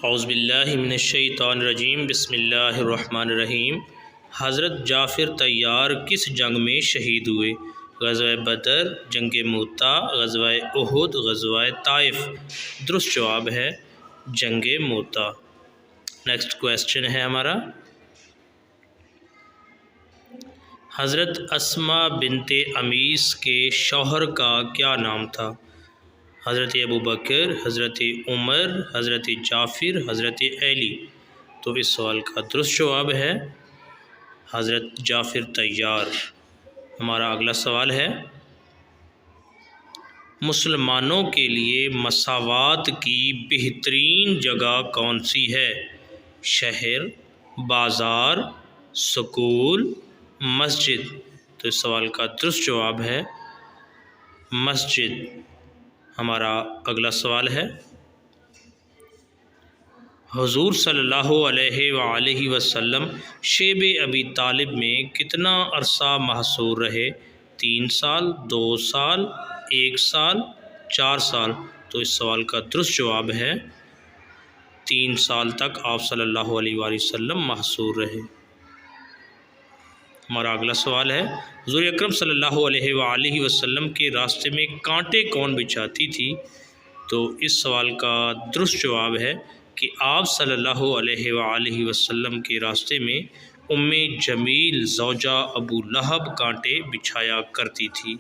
اعوذ باللہ من الشیطان الرجیم، بسم اللہ الرحمن الرحیم۔ حضرت جعفر طیار کس جنگ میں شہید ہوئے؟ غزوہ بدر، جنگ موتا، غزوہ احد، غزوہ طائف۔ درست جواب ہے جنگ موتا۔ نیکسٹ کویسچن ہے ہمارا، حضرت اسماء بنت امیس کے شوہر کا کیا نام تھا؟ حضرت ابوبکر، حضرت عمر، حضرت جعفر، حضرت علی۔ تو اس سوال کا درست جواب ہے حضرت جعفر طیار۔ ہمارا اگلا سوال ہے، مسلمانوں کے لیے مساوات کی بہترین جگہ کون سی ہے؟ شہر، بازار، سکول، مسجد۔ تو اس سوال کا درست جواب ہے مسجد۔ ہمارا اگلا سوال ہے، حضور صلی اللہ علیہ وآلہ وسلم شیب ابی طالب میں کتنا عرصہ محصور رہے؟ 3 سال، 2 سال، 1 سال، 4 سال۔ تو اس سوال کا درست جواب ہے 3 سال تک آپ صلی اللہ علیہ وآلہ وسلم محصور رہے۔ ہمارا اگلا سوال ہے، حضور اکرم صلی اللہ علیہ وآلہ وسلم کے راستے میں کانٹے کون بچھاتی تھی؟ تو اس سوال کا درست جواب ہے کہ آپ صلی اللہ علیہ وآلہ وسلم کے راستے میں ام جمیل زوجہ ابو لہب کانٹے بچھایا کرتی تھی۔